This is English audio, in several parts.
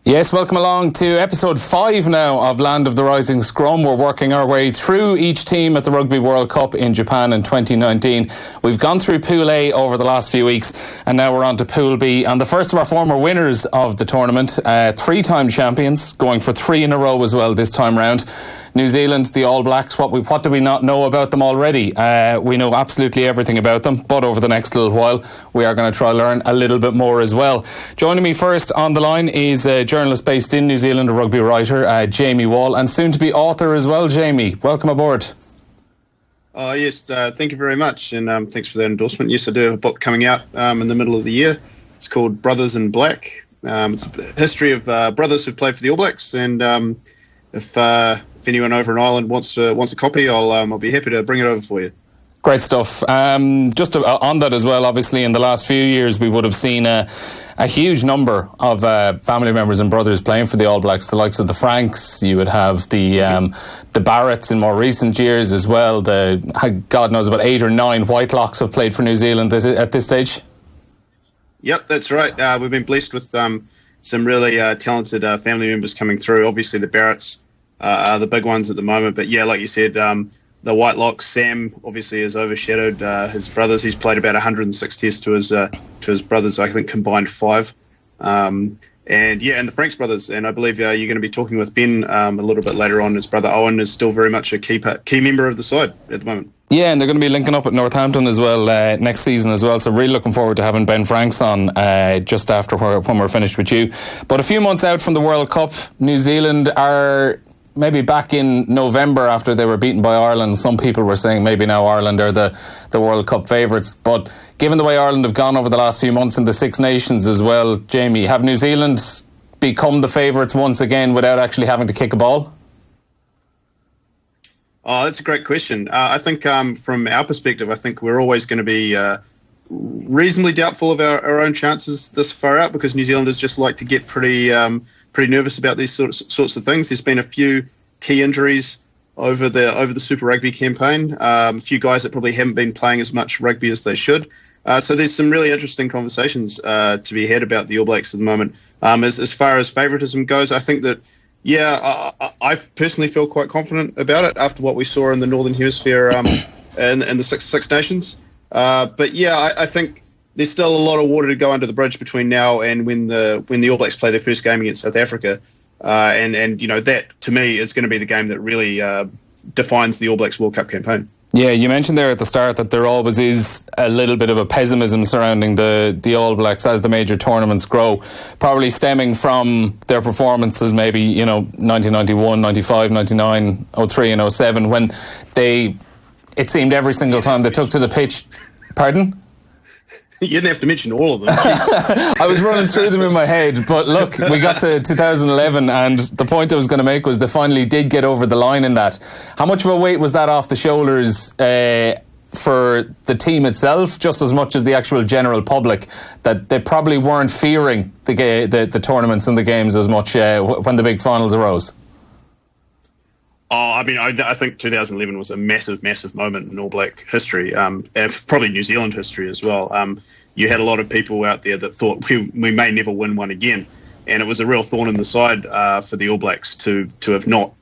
Yes, welcome along to episode 5 now of Land of the Rising Scrum. We're working our way through each team at the Rugby World Cup in Japan in 2019. We've gone through Pool A over the last few weeks, and now we're on to Pool B. And the first of our former winners of the tournament, 3-time champions, going for 3 in a row as well this time round. New Zealand, the All Blacks, what do we not know about them already? We know absolutely everything about them, but over the next little while, we are going to try to learn a little bit more as well. Joining me first on the line is a journalist based in New Zealand, a rugby writer, Jamie Wall, and soon to be author as well. Jamie, welcome aboard. Yes, thank you very much, and thanks for that endorsement. Yes, I do have a book coming out in the middle of the year. It's called Brothers in Black. It's a history of brothers who've played for the All Blacks, and if anyone over in Ireland wants a copy, I'll be happy to bring it over for you. Great stuff. Just on that as well, obviously in the last few years we would have seen a huge number of family members and brothers playing for the All Blacks, the likes of the Franks. You would have the Barretts in more recent years as well. God knows about 8 or 9 Whitelocks have played for New Zealand at this stage. Yep, that's right. We've been blessed with some really talented family members coming through. Obviously the Barretts are the big ones at the moment, but yeah, like you said, the Whitelocks, Sam obviously has overshadowed his brothers. He's played about 106 tests to his brothers, I think combined 5. And the Franks brothers, and I believe you're going to be talking with Ben a little bit later on. His brother Owen is still very much a key member of the side at the moment. Yeah, and they're going to be linking up at Northampton as well next season as well, so really looking forward to having Ben Franks on just after when we're finished with you. But a few months out from the World Cup, New Zealand are maybe back in November after they were beaten by Ireland. Some people were saying maybe now Ireland are the World Cup favourites. But given the way Ireland have gone over the last few months in the Six Nations as well, Jamie, have New Zealand become the favourites once again without actually having to kick a ball? Oh, that's a great question. I think from our perspective, I think we're always going to be reasonably doubtful of our own chances this far out, because New Zealanders just like to get pretty nervous about these sorts of things. There's been a few key injuries over the Super Rugby campaign. A few guys that probably haven't been playing as much rugby as they should. So there's some really interesting conversations to be had about the All Blacks at the moment. As far as favouritism goes, I think that, I personally feel quite confident about it after what we saw in the Northern Hemisphere in the Six Nations. I think there's still a lot of water to go under the bridge between now and when the All Blacks play their first game against South Africa, and that to me is going to be the game that really defines the All Blacks World Cup campaign. Yeah, you mentioned there at the start that there always is a little bit of a pessimism surrounding the All Blacks as the major tournaments grow, probably stemming from their performances maybe 1991, 95, 99, 03 and 07 when it seemed every single time they took to the pitch. Pardon? You didn't have to mention all of them. I was running through them in my head, but look, we got to 2011 and the point I was going to make was they finally did get over the line in that. How much of a weight was that off the shoulders for the team itself, just as much as the actual general public, that they probably weren't fearing the tournaments and the games as much when the big finals arose? I think 2011 was a massive, massive moment in All Black history, and probably New Zealand history as well. You had a lot of people out there that thought we may never win one again, and it was a real thorn in the side for the All Blacks to have not,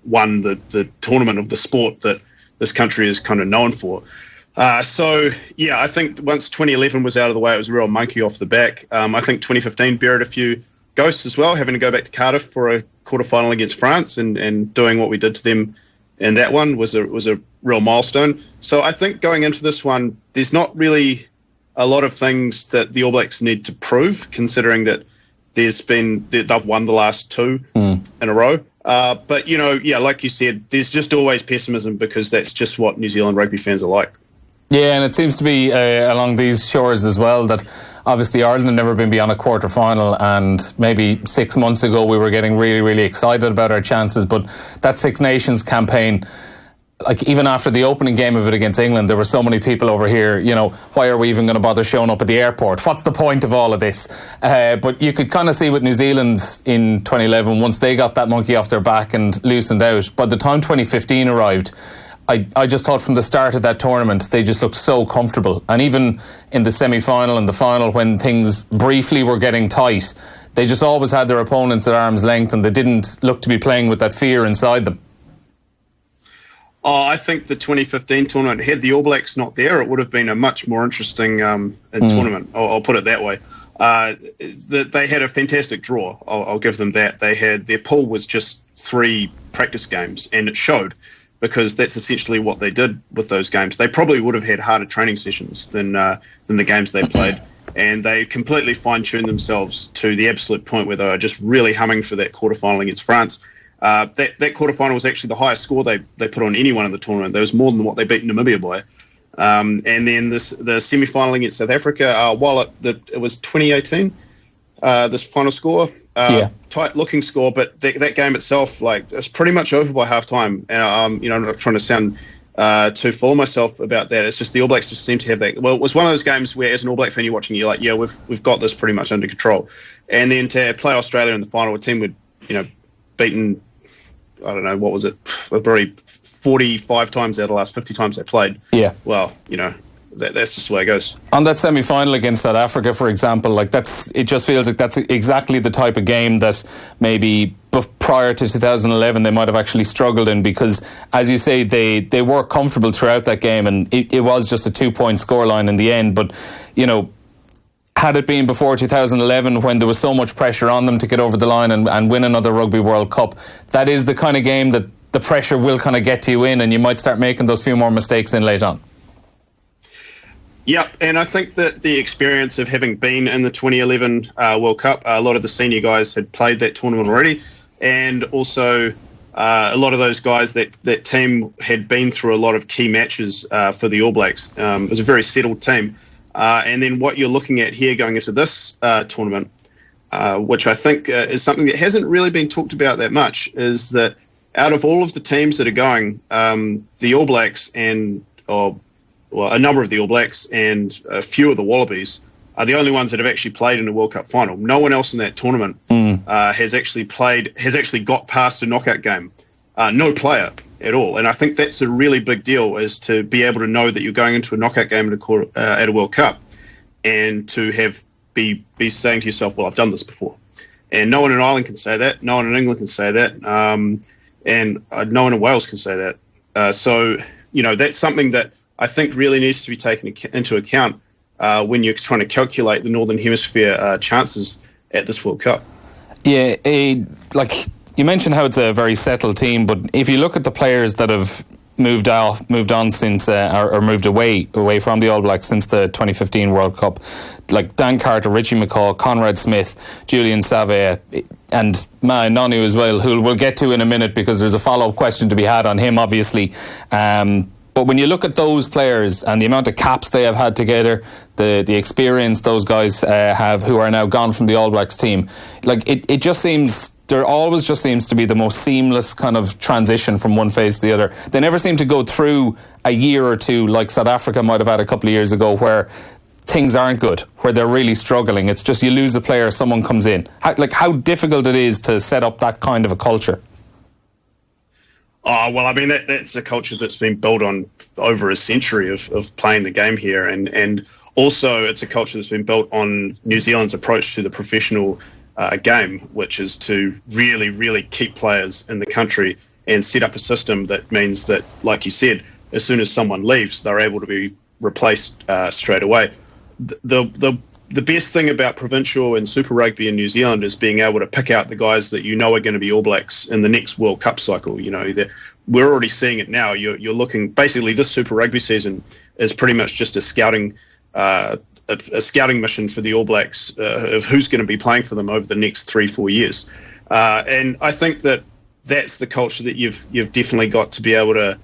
won the tournament of the sport that this country is kind of known for. I think once 2011 was out of the way, it was a real monkey off the back. I think 2015 buried a few ghosts as well, having to go back to Cardiff for a quarterfinal against France and doing what we did to them in that one was a real milestone. So I think going into this one, there's not really a lot of things that the All Blacks need to prove, considering that they've won the last 2 in a row. But like you said, there's just always pessimism because that's just what New Zealand rugby fans are like. Yeah, and it seems to be along these shores as well that obviously Ireland had never been beyond a quarter-final, and maybe 6 months ago we were getting really, really excited about our chances, but that Six Nations campaign, like even after the opening game of it against England, there were so many people over here, why are we even going to bother showing up at the airport? What's the point of all of this? But you could kind of see with New Zealand in 2011, once they got that monkey off their back and loosened out, by the time 2015 arrived, I just thought from the start of that tournament they just looked so comfortable, and even in the semi-final and the final when things briefly were getting tight, they just always had their opponents at arm's length, and they didn't look to be playing with that fear inside them. Oh, I think the 2015 tournament, had the All Blacks not there, it would have been a much more interesting tournament. I'll put it that way. They had a fantastic draw. I'll give them that. Their pool was just 3 practice games, and it showed, because that's essentially what they did with those games. They probably would have had harder training sessions than the games they played, and they completely fine-tuned themselves to the absolute point where they were just really humming for that quarterfinal against France. That quarterfinal was actually the highest score they put on anyone in the tournament. There was more than what they beat Namibia by. And then the semi-final against South Africa, while it was 2018, this final score, tight-looking score, but that game itself, it's pretty much over by half-time. And I'm not trying to sound too full of myself about that. It's just the All Blacks just seem to have that. Well, it was one of those games where, as an All Black fan, you're watching, you're like, yeah, we've got this pretty much under control. And then to play Australia in the final, a team would, beaten, I don't know, what was it, probably 45 times out of the last 50 times they played. Yeah. Well, that's just the way it goes. On that semi-final against South Africa, for example, it just feels like that's exactly the type of game that maybe prior to 2011 they might have actually struggled in, because, as you say, they were comfortable throughout that game, and it was just a 2-point scoreline in the end. But, had it been before 2011, when there was so much pressure on them to get over the line and win another Rugby World Cup, that is the kind of game that the pressure will kind of get to you in, and you might start making those few more mistakes in late on. Yeah, and I think that the experience of having been in the 2011 World Cup, a lot of the senior guys had played that tournament already, and also a lot of those guys, that team had been through a lot of key matches for the All Blacks. It was a very settled team. And then what you're looking at here going into this tournament, which I think is something that hasn't really been talked about that much, is that out of all of the teams that are going, the All Blacks a number of the All Blacks and a few of the Wallabies are the only ones that have actually played in a World Cup final. No one else in that tournament has actually got past a knockout game. No player at all. And I think that's a really big deal, is to be able to know that you're going into a knockout game at a World Cup, and to be saying to yourself, well, I've done this before. And no one in Ireland can say that. No one in England can say that. And no one in Wales can say that. So, that's something that I think really needs to be taken into account when you're trying to calculate the Northern Hemisphere chances at this World Cup. Yeah, you mentioned how it's a very settled team, but if you look at the players that have moved on since, or moved away from the All Blacks since the 2015 World Cup, like Dan Carter, Richie McCaw, Conrad Smith, Julian Savea, and Mai Nonu as well, who we'll get to in a minute, because there's a follow-up question to be had on him, obviously. But when you look at those players and the amount of caps they have had together, the experience those guys have, who are now gone from the All Blacks team, it just seems... There always just seems to be the most seamless kind of transition from one phase to the other. They never seem to go through a year or two like South Africa might have had a couple of years ago, where things aren't good, where they're really struggling. It's just you lose a player, someone comes in. How difficult it is to set up that kind of a culture. Oh, well, I mean, that's a culture that's been built on over a century of playing the game here. And also it's a culture that's been built on New Zealand's approach to the professional game, which is to really, really keep players in the country and set up a system that means that, like you said, as soon as someone leaves, they're able to be replaced straight away. The best thing about provincial and Super Rugby in New Zealand is being able to pick out the guys that you know are going to be All Blacks in the next World Cup cycle. We're already seeing it now. You're looking, basically this Super Rugby season is pretty much just a scouting mission for the All Blacks of who's going to be playing for them over the next 3-4 years. And I think that that's the culture that you've definitely got to be able to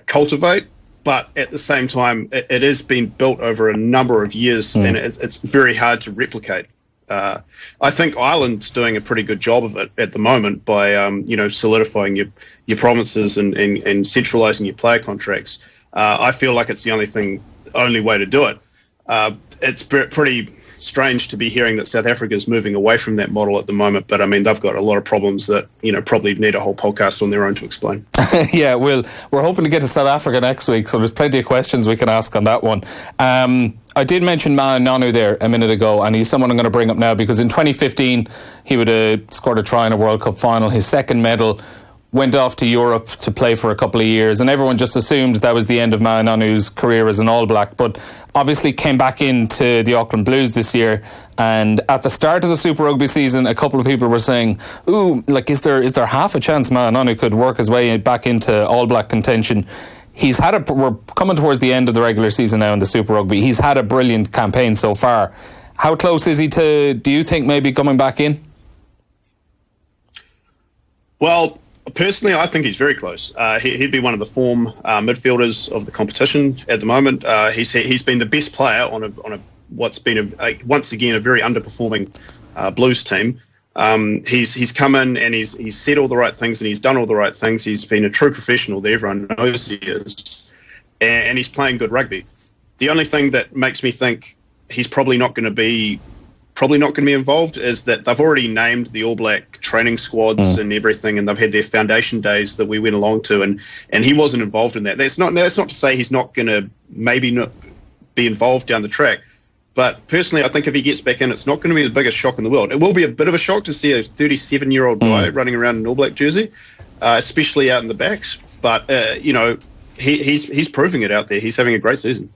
cultivate. But at the same time, it has been built over a number of years, and it's very hard to replicate. I think Ireland's doing a pretty good job of it at the moment by solidifying your provinces and centralising your player contracts. I feel like it's the only way to do it. It's pretty strange to be hearing that South Africa is moving away from that model at the moment. But I mean, they've got a lot of problems that, probably need a whole podcast on their own to explain. Yeah, we're hoping to get to South Africa next week, so there's plenty of questions we can ask on that one. I did mention Ma'a Nonu there a minute ago, and he's someone I'm going to bring up now because in 2015 he would have scored a try in a World Cup final, his second medal. Went off to Europe to play for a couple of years, and everyone just assumed that was the end of Ma'a Nonu's career as an All Black, but obviously came back into the Auckland Blues this year. And at the start of the Super Rugby season, a couple of people were saying, is there half a chance Ma'a Nonu could work his way back into All Black contention? We're coming towards the end of the regular season now in the Super Rugby. He's had a brilliant campaign so far. How close is he to, do you think, maybe coming back in? Well, personally, I think he's very close. He'd be one of the form midfielders of the competition at the moment. He's been the best player on what's been once again a very underperforming Blues team. He's come in and he's said all the right things and he's done all the right things. He's been a true professional that everyone knows he is, and he's playing good rugby. The only thing that makes me think he's probably not going to be involved is that they've already named the All Black training squads and everything, and they've had their foundation days that we went along to, and he wasn't involved in that. That's not to say he's not going to maybe not be involved down the track, but personally I think if he gets back in, it's not going to be the biggest shock in the world. It will be a bit of a shock to see a 37-year-old guy running around in an All Black jersey, especially out in the backs, but he's proving it out there. He's having a great season.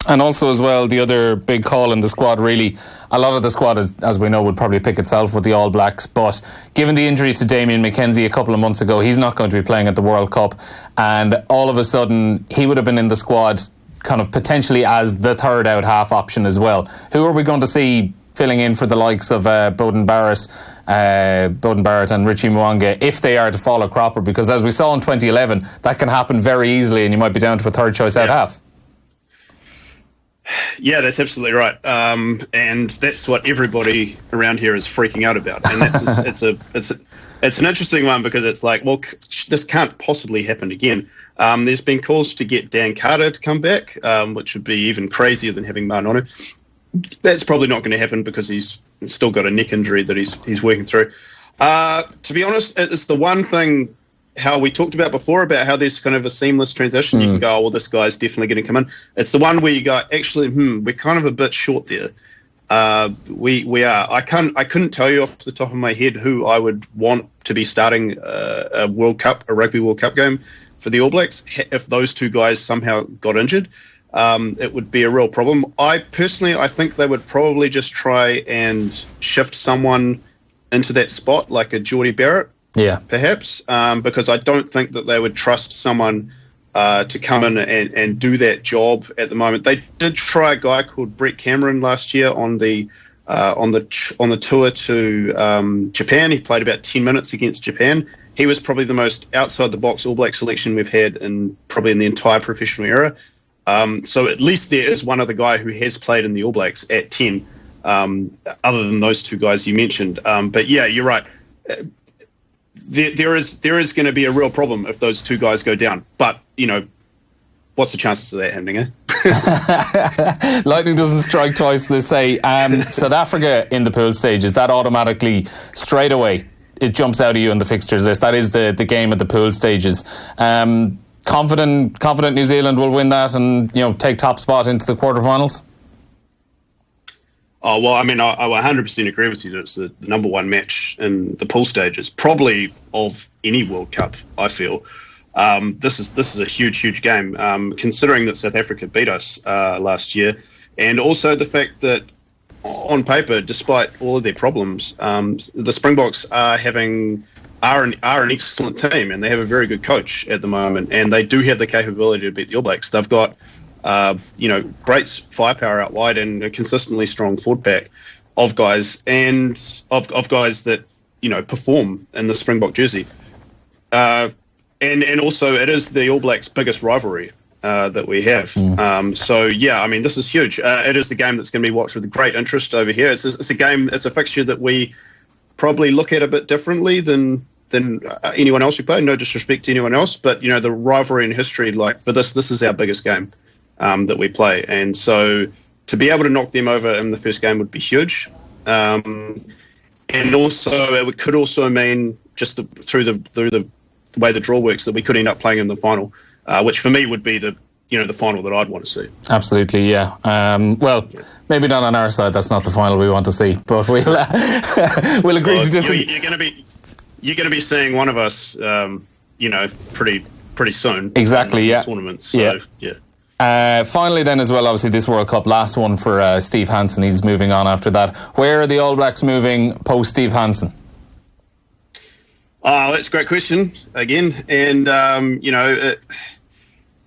And also as well, the other big call in the squad, really, a lot of the squad, as we know, would probably pick itself with the All Blacks, but given the injury to Damien McKenzie a couple of months ago, he's not going to be playing at the World Cup, and all of a sudden he would have been in the squad kind of potentially as the third out half option as well. Who are we going to see filling in for the likes of Beauden Barrett and Richie Mwanga if they are to follow Cropper? Because as we saw in 2011, that can happen very easily and you might be down to a third choice out half. Yeah, that's absolutely right, and that's what everybody around here is freaking out about. And it's an interesting one because it's like, well, this can't possibly happen again. There's been calls to get Dan Carter to come back, which would be even crazier than having Ma'a Nonu. That's probably not going to happen because he's still got a neck injury that he's working through. To be honest, it's the one thing. How we talked about before about how there's kind of a seamless transition. You can go, oh, well, this guy's definitely going to come in. It's the one where you go, actually, we're kind of a bit short there. We are. I couldn't tell you off the top of my head who I would want to be starting a Rugby World Cup game for the All Blacks. If those two guys somehow got injured, it would be a real problem. I think they would probably just try and shift someone into that spot, like a Geordie Barrett. Yeah, perhaps, because I don't think that they would trust someone to come in and do that job at the moment. They did try a guy called Brett Cameron last year on the tour to Japan. He played about 10 minutes against Japan. He was probably the most outside the box All Black selection we've had in the entire professional era. So at least there is one other guy who has played in the All Blacks at 10, other than those two guys you mentioned. But yeah, you're right. There is going to be a real problem if those two guys go down. But, what's the chances of that happening, eh? Lightning doesn't strike twice, they say. South Africa in the pool stage, is that automatically, straight away, it jumps out of you in the fixtures list? That is the game at the pool stages. Confident New Zealand will win that and, take top spot into the quarterfinals? Oh, well, I mean, I 100% agree with you that it's the number one match in the pool stages, probably of any World Cup, I feel. This is a huge game, considering that South Africa beat us last year, and also the fact that on paper, despite all of their problems, the Springboks are an excellent team, and they have a very good coach at the moment, and they do have the capability to beat the All Blacks. They've got great firepower out wide and a consistently strong forward pack of guys and of guys that perform in the Springbok jersey. And also it is the All Blacks' biggest rivalry that we have. So yeah, I mean, this is huge. It is a game that's going to be watched with great interest over here. It's a fixture that we probably look at a bit differently than anyone else we play. No disrespect to anyone else, but the rivalry in history, like for this is our biggest game that we play, and so to be able to knock them over in the first game would be huge. And also, it could also mean just through the way the draw works that we could end up playing in the final, which for me would be the final that I'd want to see. Absolutely, yeah. Maybe not on our side. That's not the final we want to see, but we'll agree to disagree. You're going to be seeing one of us, pretty soon. Exactly, in the tournament. So, yeah. Finally then as well, obviously this World Cup, last one for Steve Hansen. He's moving on after that. Where are the All Blacks moving post Steve Hansen? Oh, that's a great question again. And,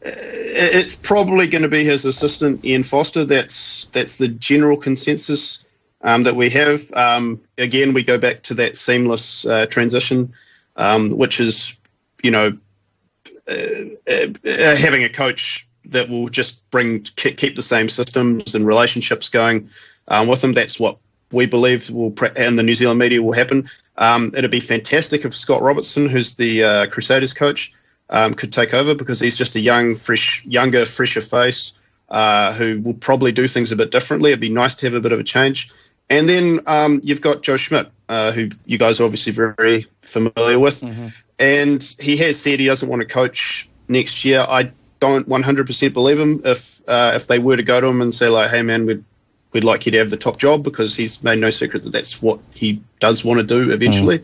it's probably going to be his assistant, Ian Foster. That's the general consensus that we have. Again, we go back to that seamless transition, which is, having a coach that will just keep the same systems and relationships going with them. That's what we believe and the New Zealand media will happen. It'd be fantastic if Scott Robertson, who's the Crusaders coach, could take over, because he's just a younger, fresher face who will probably do things a bit differently. It'd be nice to have a bit of a change. And then you've got Joe Schmidt, who you guys are obviously very familiar with. Mm-hmm. And he has said he doesn't want to coach next year. I don't 100% believe him if they were to go to him and say, like, hey, man, we'd like you to have the top job, because he's made no secret that that's what he does want to do eventually.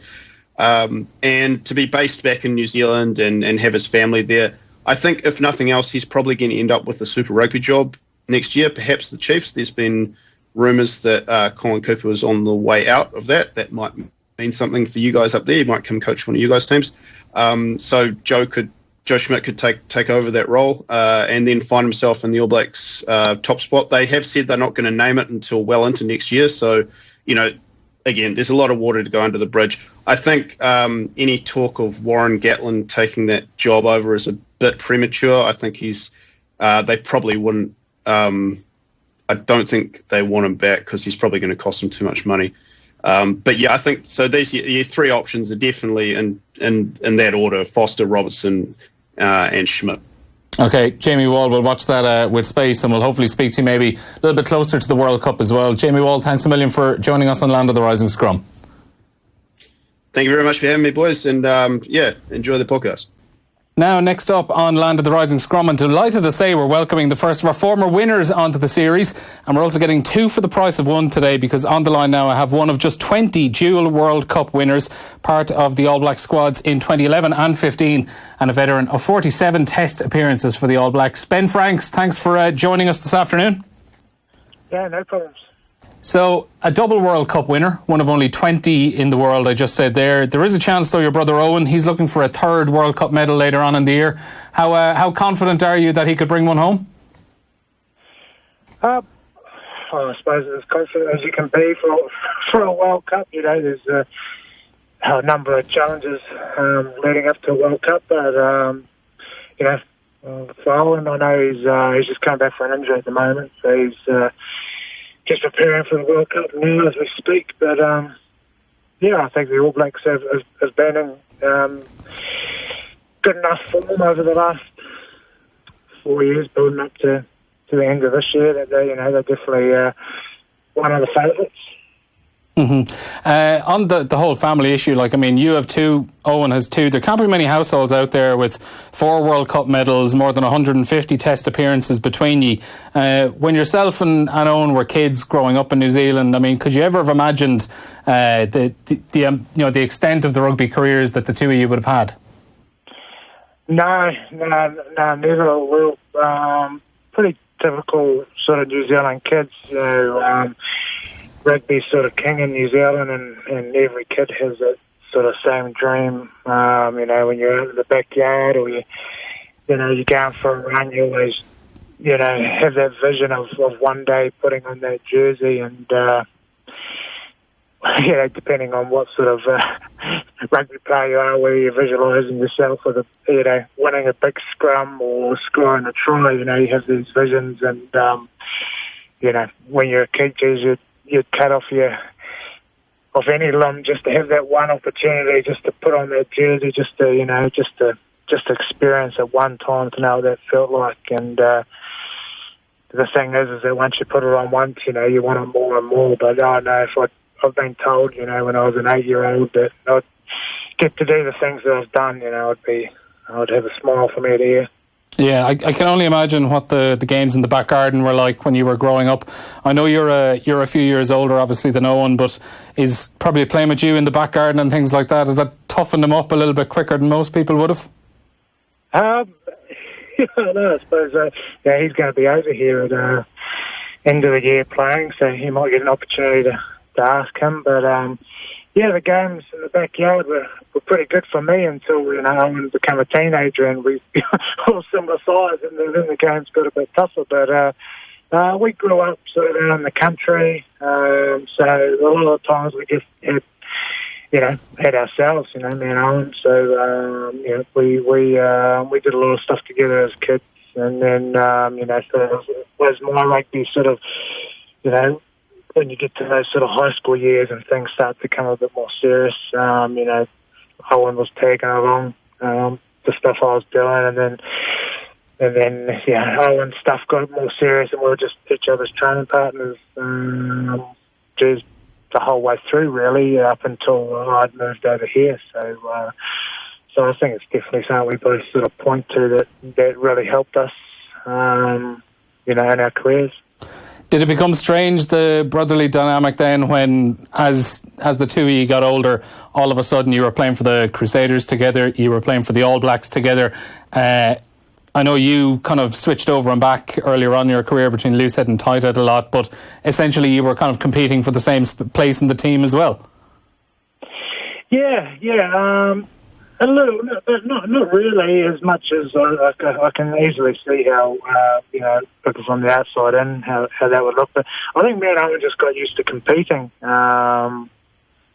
And to be based back in New Zealand and have his family there, I think, if nothing else, he's probably going to end up with the Super Rugby job next year, perhaps the Chiefs. There's been rumours that Colin Cooper is on the way out of that. That might mean something for you guys up there. He might come coach one of you guys' teams. So Joe Schmidt could take over that role and then find himself in the All Blacks top spot. They have said they're not going to name it until well into next year. So, again, there's a lot of water to go under the bridge. I think any talk of Warren Gatland taking that job over is a bit premature. I think they probably wouldn't. I don't think they want him back, because he's probably going to cost them too much money. But yeah, I think so. These your three options are definitely in that order: Foster, Robertson, and Schmidt. Okay, Jamie Wall, we'll watch that with space, and we'll hopefully speak to you maybe a little bit closer to the World Cup as well. Jamie Wall, thanks a million for joining us on Land of the Rising Scrum. Thank you very much for having me, boys, and enjoy the podcast. Now, next up on Land of the Rising Scrum, and delighted to say we're welcoming the first of our former winners onto the series, and we're also getting two for the price of one today, because on the line now I have one of just 20 dual World Cup winners, part of the All Black squads in 2011 and 15, and a veteran of 47 test appearances for the All Blacks. Ben Franks, thanks for joining us this afternoon. Yeah, no problems. So, a double World Cup winner, one of only 20 in the world, I just said there. There is a chance, though, your brother Owen, he's looking for a third World Cup medal later on in the year. How confident are you that he could bring one home? I suppose as confident as you can be for a World Cup. There's a number of challenges leading up to a World Cup, but for Owen, I know he's just come back from an injury at the moment, so he's just preparing for the World Cup now as we speak. But I think the All Blacks have been in good enough form over the last 4 years, building up to the end of this year, that they're definitely one of the favourites. Mm-hmm. On the whole family issue, you have two, Owen has two. There can't be many households out there with 4 World Cup medals, more than 150 test appearances between you. When yourself and Owen were kids growing up in New Zealand, could you ever have imagined the extent of the rugby careers that the two of you would have had? No, never. We're pretty typical sort of New Zealand kids, rugby sort of king in New Zealand, and every kid has that sort of same dream. When you're out in the backyard, or you're going for a run, you always, have that vision of one day putting on that jersey, and depending on what sort of rugby player you are, whether you're visualising yourself with winning a big scrum or scoring a try, you have these visions, and when you're a kid, you'd cut off any limb just to have that one opportunity, just to put on that jersey, just to experience it one time, to know what that felt like. And the thing is that once you put it on once, you want it more and more. But I know if I've been told, when I was an 8-year-old that I'd get to do the things that I've done, I'd have a smile from ear to ear. Yeah, I can only imagine what the games in the back garden were like when you were growing up. I know you're a few years older, obviously, than Owen, but is probably playing with you in the back garden and things like that, has that toughened him up a little bit quicker than most people would have? I suppose he's going to be over here at end of the year playing, so he might get an opportunity to ask him. But the games in the backyard were pretty good for me until Owen became a teenager and we all similar size, and then the games got a bit tougher. But we grew up sort of out in the country, so a lot of the times we just had ourselves, me and Owen. So we did a lot of stuff together as kids, and then so it was my rugby sort of when you get to those sort of high school years and things start to become a bit more serious. Owen was tagging along the stuff I was doing, and then Owen's stuff got more serious, and we were just each other's training partners. Just the whole way through, really, up until I'd moved over here. So I think it's definitely something we both sort of point to that really helped us, in our careers. Did it become strange, the brotherly dynamic then, when as the two of you got older, all of a sudden you were playing for the Crusaders together, you were playing for the All Blacks together? I know you kind of switched over and back earlier on in your career between loosehead and tighthead a lot, but essentially you were kind of competing for the same place in the team as well. A little, but not really as much as I can easily see how, looking from the outside in, how that would look. But I think me and Owen just got used to competing. That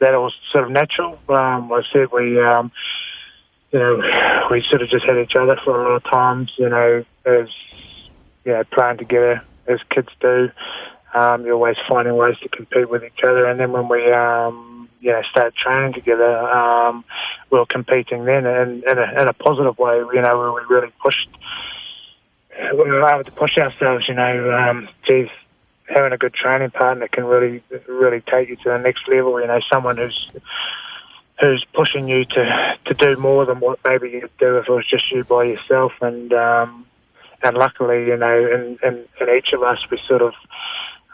it was sort of natural. I said we sort of just had each other for a lot of times, as playing together as kids do. You're always finding ways to compete with each other, and then when we started training together, we were competing then in a positive way, where we really we were able to push ourselves, having a good training partner can really take you to the next level, someone who's pushing you to do more than what maybe you'd do if it was just you by yourself, and luckily, in each of us, we sort of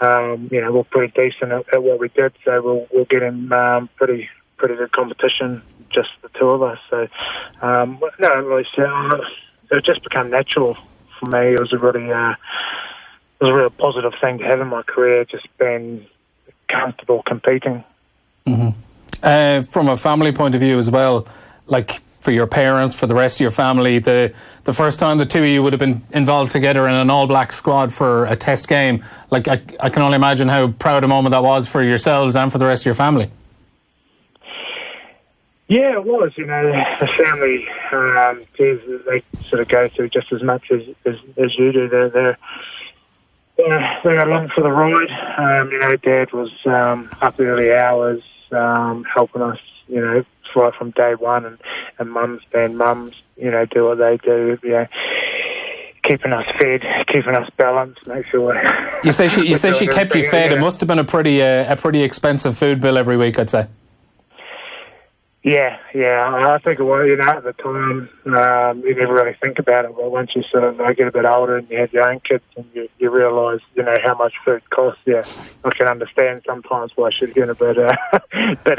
we're pretty decent at what we did, so we'll get in pretty good competition, just the two of us. So it just became natural for me. It was a real positive thing to have in my career, just being comfortable competing. Mm-hmm. From a family point of view as well, like for your parents, for the rest of your family, the first time the two of you would have been involved together in an all-black squad for a test game, like I can only imagine how proud a moment that was for yourselves and for the rest of your family. Yeah, it was. The family, they sort of go through just as much as you do. They're along for the ride. Dad was up early hours, helping us, right from day one, and Mum's been mums, do what they do, keeping us fed, keeping us balanced, make sure. You say she kept you fed. It must have been a pretty expensive food bill every week, I'd say. Yeah, I think it was, at the time, you never really think about it, but once you sort of get a bit older and you have your own kids and you realise, how much food costs, I can understand sometimes why she's getting a bit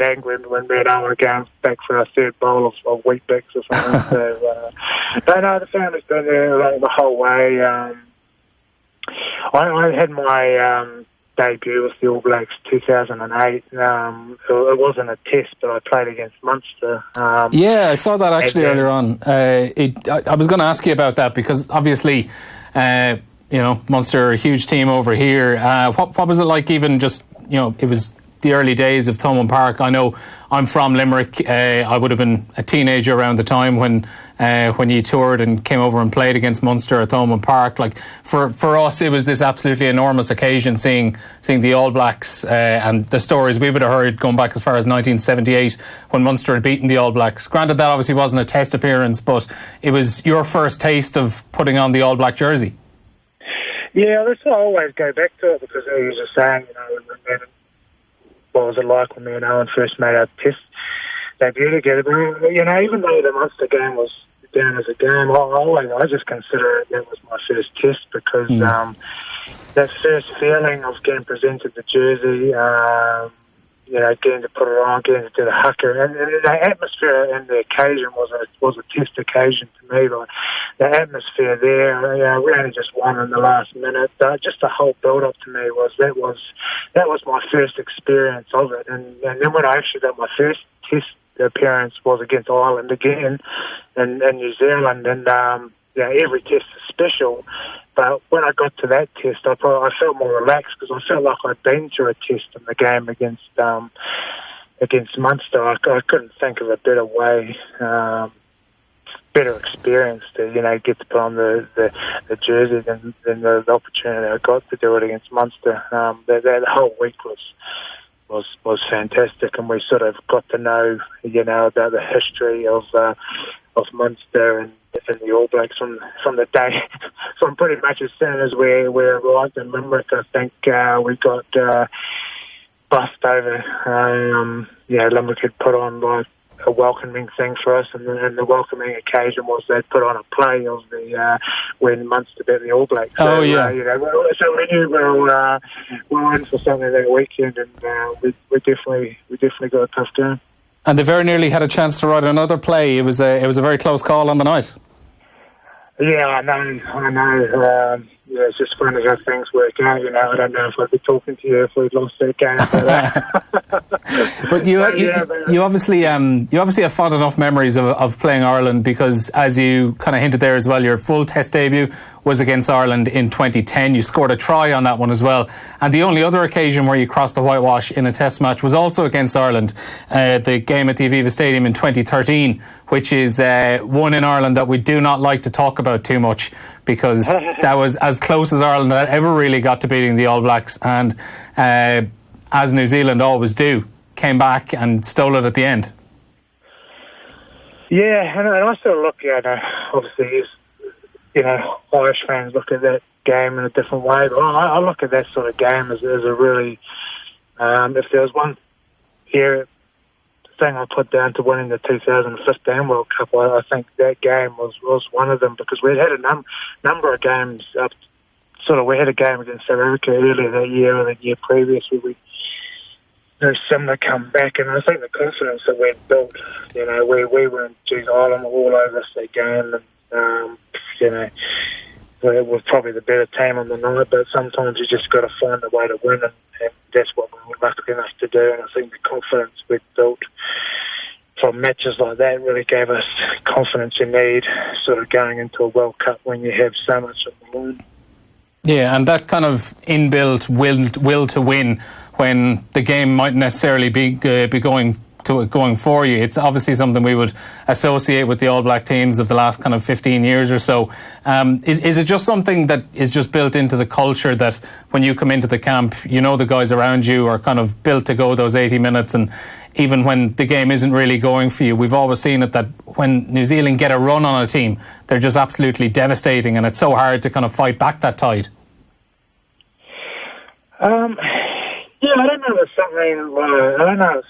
angry when me and I were going back for our third bowl of Wheat Bix or something. So, but no, the family's been there along the whole way. I had my debut with the All Blacks 2008. It wasn't a test, but I played against Munster. I saw that actually earlier on. I was going to ask you about that because obviously, Munster are a huge team over here. What was it like? Even just it was the early days of Thomond Park. I know I'm from Limerick. I would have been a teenager around the time when you toured and came over and played against Munster at Thomond Park. Like for us, it was this absolutely enormous occasion seeing the All Blacks and the stories we would have heard going back as far as 1978 when Munster had beaten the All Blacks. Granted, that obviously wasn't a test appearance, but it was your first taste of putting on the All Black jersey. Yeah, that's why I always go back to it, because he was just saying, what was it like when me and Owen first made our test debut together. But, even though the Munster game was down as a game, I just consider it that was my first test, because that first feeling of getting presented the jersey, getting to put it on, getting to do the haka, and the atmosphere and the occasion was a test occasion to me. Like the atmosphere there, we only just won in the last minute. Just the whole build up to me was my first experience of it, and then when I actually got my first test appearance was against Ireland again in New Zealand, and every test is special. But when I got to that test, I felt more relaxed, because I felt like I'd been through a test in the game against Munster. I couldn't think of a better way, better experience to get to put on the jersey than the opportunity I got to do it against Munster. That whole week was fantastic, and we sort of got to know about the history of Munster and the All Blacks from the day, from pretty much as soon as we arrived in Limerick. I think we got bussed over. Limerick had put on like a welcoming thing for us, and the welcoming occasion was they put on a play of the when Munster beat the All Blacks. So, so we knew we were in for something that weekend, and we definitely got a tough game. And they very nearly had a chance to write another play. It was a very close call on the night. Yeah, I know. It's just funny how things work out. I don't know if I'd be talking to you if we'd lost that game. But you obviously have fond enough memories of playing Ireland, because, as you kind of hinted there as well, your full Test debut was against Ireland in 2010. You scored a try on that one as well. And the only other occasion where you crossed the whitewash in a Test match was also against Ireland, the game at the Aviva Stadium in 2013, which is one in Ireland that we do not like to talk about too much, because that was as close as Ireland had ever really got to beating the All Blacks, and as New Zealand always do, came back and stole it at the end. Yeah, and I sort of look at obviously, Irish fans look at that game in a different way, but I look at that sort of game as a really, if there was one thing I put down to winning the 2015 World Cup, I think that game was one of them, because we had a number of games up. We had a game against South Africa earlier that year, or the year previous, where we similar come back, and I think the confidence that we'd built, we were in Ireland were all over us that game, and we were probably the better team on the night, but sometimes you just got to find a way to win, and that's what we were lucky enough to do. And I think the confidence we'd built from matches like that really gave us confidence you need sort of going into a World Cup when you have so much on the line. Yeah, and that kind of inbuilt will to win when the game mightn't necessarily be going for you. It's obviously something we would associate with the All Black teams of the last kind of 15 years or so. Is it just something that is just built into the culture, that when you come into the camp, the guys around you are kind of built to go those 80 minutes, and even when the game isn't really going for you, we've always seen it that when New Zealand get a run on a team, they're just absolutely devastating, and it's so hard to kind of fight back that tide. Yeah, I don't know if it's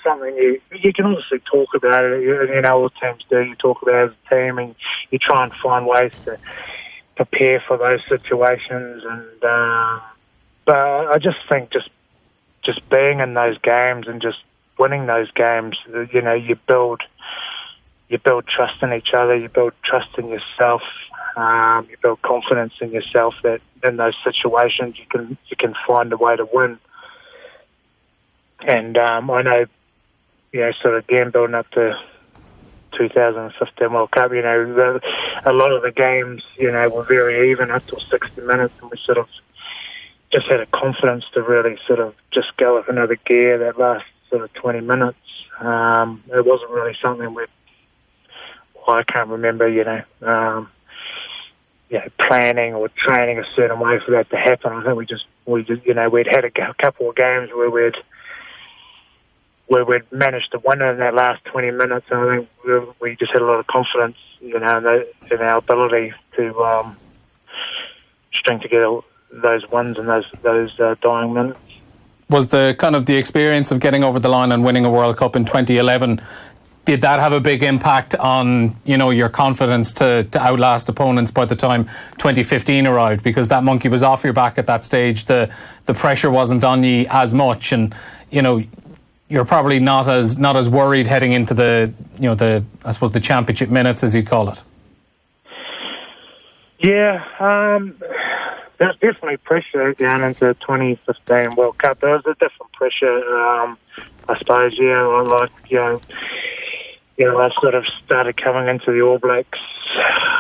something you can obviously talk about it. All teams do. You talk about it as a team, and you try and find ways to prepare for those situations. And but I just think just being in those games and just winning those games, you build trust in each other. You build trust in yourself. You build confidence in yourself that in those situations you can find a way to win. And I know, sort of again building up to 2015 World Cup, a lot of the games, were very even up to 60 minutes, and we sort of just had a confidence to really sort of just go up another gear that last sort of 20 minutes. It wasn't really something I can't remember, planning or training a certain way for that to happen. I think we'd had a couple of games where we'd managed to win in that last 20 minutes, and I think we just had a lot of confidence, in our ability to string together those wins and those dying minutes. Was the kind of the experience of getting over the line and winning a World Cup in 2011, did that have a big impact on, you know, your confidence to outlast opponents by the time 2015 arrived? Because that monkey was off your back at that stage. The pressure wasn't on you as much, and you know, you're probably not as worried heading into the I suppose the championship minutes, as you call it. Yeah, there's definitely pressure going into the 2015 World Cup. There was a different pressure, I suppose. Yeah, like I sort of started coming into the All Blacks.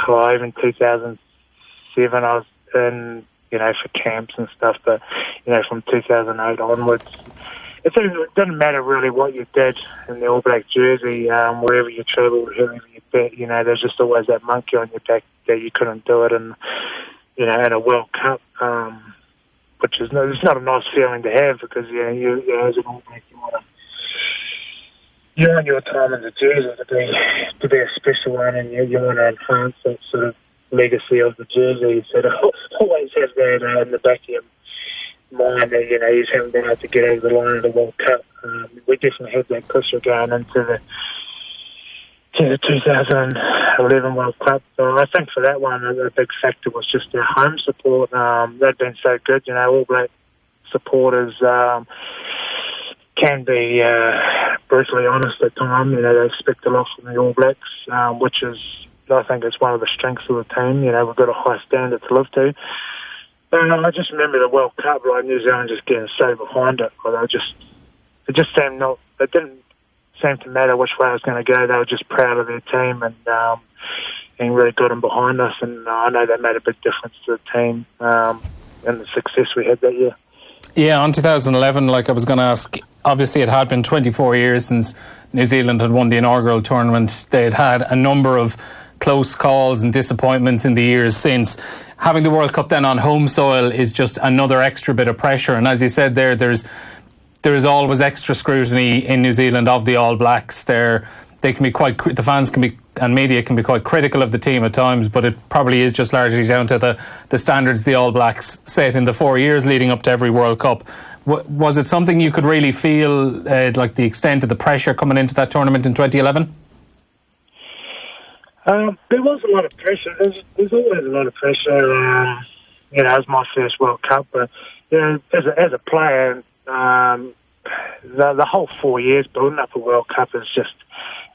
Even 2007, I was in, for camps and stuff. But from 2008 onwards, it didn't matter really what you did in the All Black jersey, wherever you travelled, whoever you bet. There's just always that monkey on your back that you couldn't do it in a World Cup, which is it's not a nice feeling to have, because you as an All Black, you want your time in the jersey to be a special one, and you want to enhance that sort of legacy of the jersey. So to always have that in the back of your mind that you just haven't been able to get over the line of the World Cup. We definitely had that pressure going into the 2011 World Cup. So I think for that one, a big factor was just their home support. They'd been so good. All Black supporters can be brutally honest at times. They expect a lot from the All Blacks, which is, I think, it's one of the strengths of the team. We've got a high standard to live to. But I just remember the World Cup, New Zealand just getting so behind it. It didn't seem to matter which way I was going to go. They were just proud of their team and really got them behind us. And I know that made a big difference to the team and the success we had that year. Yeah, on 2011, like I was going to ask, obviously it had been 24 years since New Zealand had won the inaugural tournament. They'd had a number of close calls and disappointments in the years since. Having the World Cup then on home soil is just another extra bit of pressure. And as you said there's always extra scrutiny in New Zealand of the All Blacks. They can be the fans can be, and media can be quite critical of the team at times, but it probably is just largely down to the standards the All Blacks set in the 4 years leading up to every World Cup. Was it something you could really feel, like the extent of the pressure coming into that tournament in 2011? There was a lot of pressure. There's always a lot of pressure. It was my first World Cup, but as a player, the whole 4 years building up a World Cup is just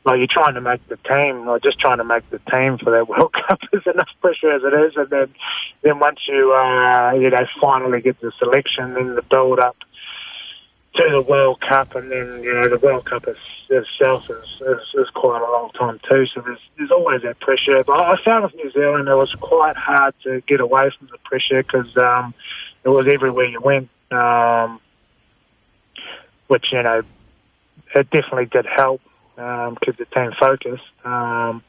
like you're trying to make the team, or just trying to make the team for that World Cup. There's enough pressure as it is, and then once you finally get the selection, then the build up to the World Cup, and then the World Cup itself is quite a long time too. So there's always that pressure. But I found with New Zealand it was quite hard to get away from the pressure, because it was everywhere you went. Which it definitely did help keep the team focused. But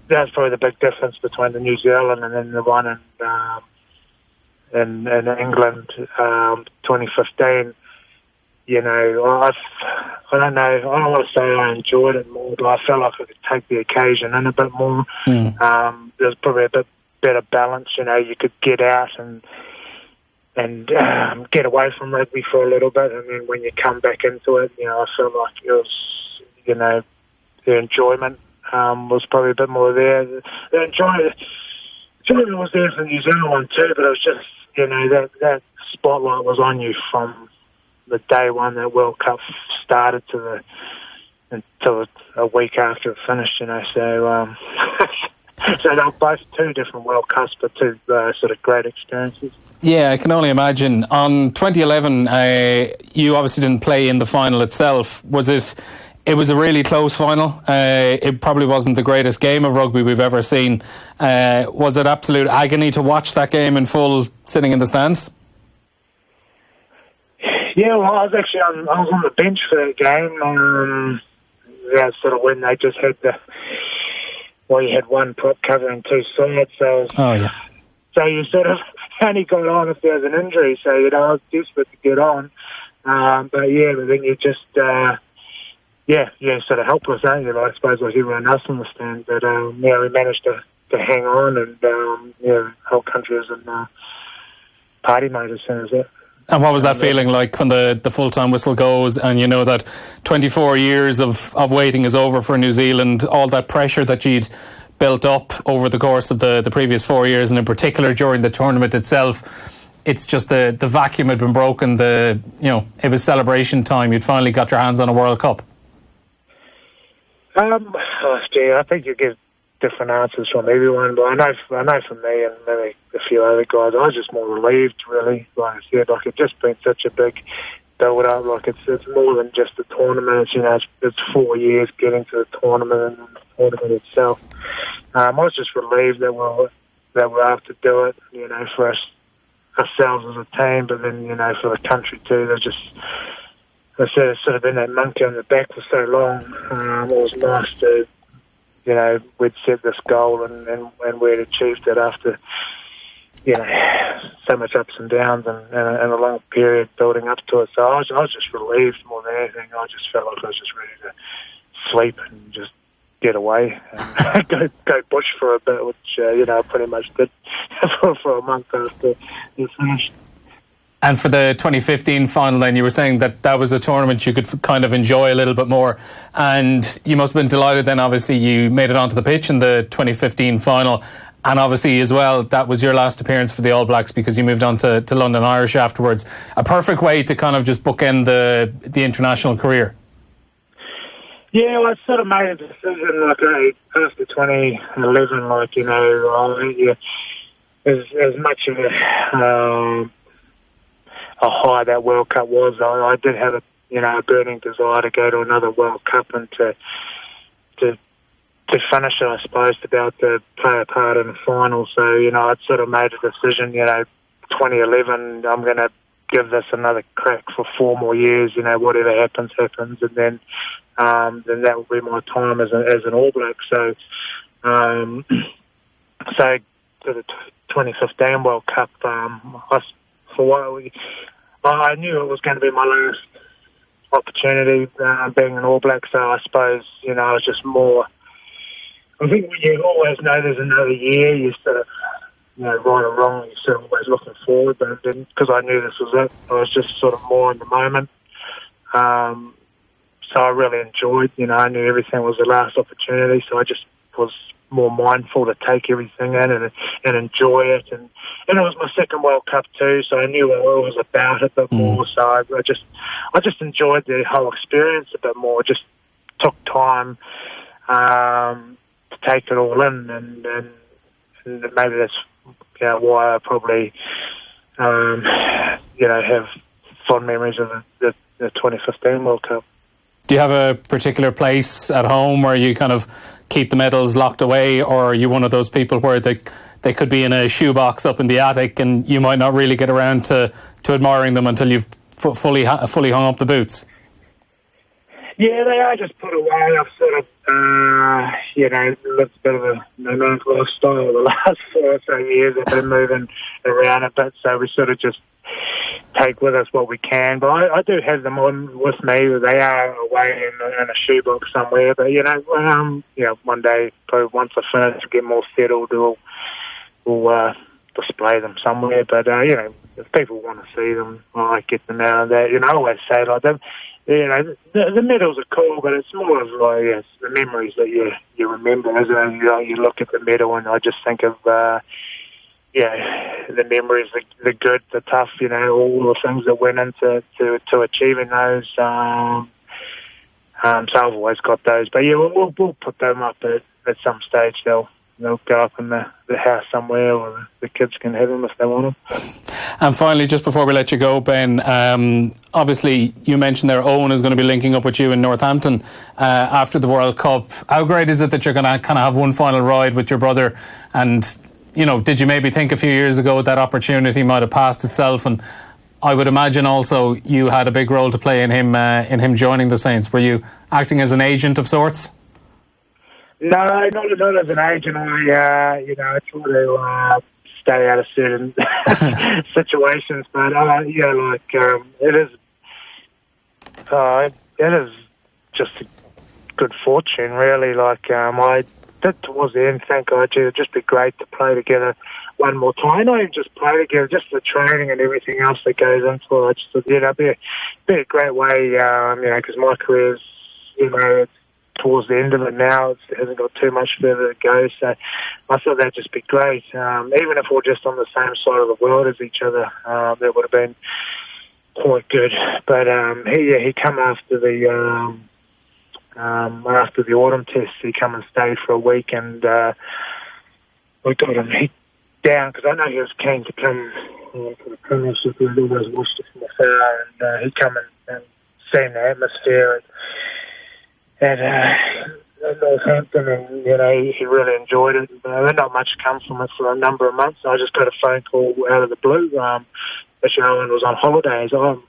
that's probably the big difference between the New Zealand and then the one in England 2015. I don't know. I don't want to say I enjoyed it more, but I felt like I could take the occasion in a bit more. There's probably a bit better balance. You could get out and get away from rugby for a little bit, and then when you come back into it, I feel like it was, the enjoyment was probably a bit more there. The enjoyment was there for the New Zealand one too, but it was just, that spotlight was on you from the day one that World Cup started until a week after it finished, So, so they're both two different World Cups, but two sort of great experiences. Yeah, I can only imagine. On 2011, you obviously didn't play in the final itself. It was a really close final. It probably wasn't the greatest game of rugby we've ever seen. Was it absolute agony to watch that game in full, sitting in the stands? Yeah, well, I was on the bench for that game. Sort of when they just had you had one prop covering two sides. So, so you sort of only got on if there was an injury. So, I was desperate to get on. But then you just, you're sort of helpless, aren't you? I suppose like everyone else in the stand. But, we managed to hang on, and the whole country was in party mode as soon as that. And what was that feeling like when the full-time whistle goes and you know that 24 years of waiting is over for New Zealand, all that pressure that you'd built up over the course of the previous 4 years, and in particular during the tournament itself, it's just the vacuum had been broken. It was celebration time. You'd finally got your hands on a World Cup. I think you get different answers from everyone, but I know for me and maybe a few other guys, I was just more relieved, really. Like I said, it's just been such a big build-up. Like it's more than just the tournament. It's 4 years getting to the tournament and the tournament itself. I was just relieved that we're able to do it. For ourselves as a team, but then for the country too. There's sort of been that monkey on the back for so long. It was nice to. We'd set this goal and we'd achieved it after, so much ups and downs and a long period building up to it. So I was just relieved more than anything. I just felt like I was just ready to sleep and just get away and go bush for a bit, which, I pretty much did for a month after it finished. And for the 2015 final then, you were saying that was a tournament you could kind of enjoy a little bit more, and you must have been delighted then. Obviously you made it onto the pitch in the 2015 final, and obviously as well that was your last appearance for the All Blacks because you moved on to London Irish afterwards. A perfect way to kind of just bookend the international career. Yeah, I sort of made a decision after 2011, as much of a high that World Cup was, I did have a burning desire to go to another World Cup and to finish it, I suppose, to be able to play a part in the final. So, I'd sort of made a decision, 2011, I'm going to give this another crack for 4 more years, whatever happens, and then that will be my time as an All Black. So, to the 2015 World Cup, I knew it was going to be my last opportunity being an All Black, so I suppose, I was just more... I think when you always know there's another year, you sort of, right or wrong, you're sort of always looking forward, but then, because I knew this was it, I was just sort of more in the moment. So I really enjoyed, I knew everything was the last opportunity, so I just was more mindful to take everything in and enjoy it, and it was my second World Cup too, so I knew what it was about a bit more. So I just enjoyed the whole experience a bit more. Just took time to take it all in, and maybe that's why I probably have fond memories of the 2015 World Cup. Do you have a particular place at home where you kind of keep the medals locked away, or are you one of those people where they could be in a shoebox up in the attic and you might not really get around to admiring them until you've fully hung up the boots? Yeah, they are just put away. I've sort of, lived a bit of a nomadic lifestyle the last 4 or so years. I've been moving around a bit, so we sort of just take with us what we can. But I do have them on with me. They are away in a shoebox somewhere. But, one day, probably once I finish, get more settled, we'll display them somewhere. But, if people want to see them, I get them out of that. I always say, like, the medals are cool, but it's more of like the memories that you remember. As you look at the medal, and I just think of the memories, the good, the tough, all the things that went into achieving those. So I've always got those. But we'll put them up at some stage. They'll go up in the house somewhere, or the kids can have them if they want them. And finally, just before we let you go, Ben, obviously you mentioned their Owen is going to be linking up with you in Northampton after the World Cup. How great is it that you're going to kind of have one final ride with your brother? And, did you maybe think a few years ago that opportunity might have passed itself? And I would imagine also you had a big role to play in him joining the Saints. Were you acting as an agent of sorts? No, not as an agent. I try to stay out of certain situations, but it is just a good fortune, really. Like I did towards the end think, it'd just be great to play together one more time. Not even just play together, just the training and everything else that goes into it. I just thought, it'd be a great way, because my career's, it's towards the end of it now. It hasn't got too much further to go. So I thought that'd just be great. Even if we're just on the same side of the world as each other, that would have been quite good. But he come after the autumn test. He come and stayed for a week, and we got him down because I know he was keen to come for the premiership. We'd always watched it from afar, and he come and seen the atmosphere at Northampton, and he really enjoyed it. Not much come from it for a number of months. I just got a phone call out of the blue. That Owen was on holidays. I've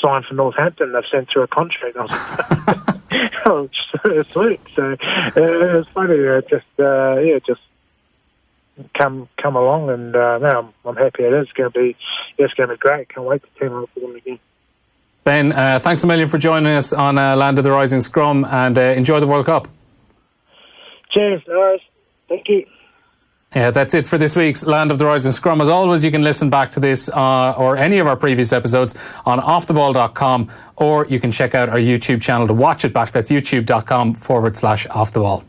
signed for Northampton. They've sent through a contract. I was oh, sweet. So it's funny. Just come along, and now I'm happy. It's going to be great. Can't wait to team up with them again. Ben, thanks a million for joining us on Land of the Rising Scrum, and enjoy the World Cup. Cheers, guys. Thank you. Yeah, that's it for this week's Land of the Rising Scrum. As always, you can listen back to this or any of our previous episodes on offtheball.com, or you can check out our YouTube channel to watch it back. That's youtube.com/offtheball.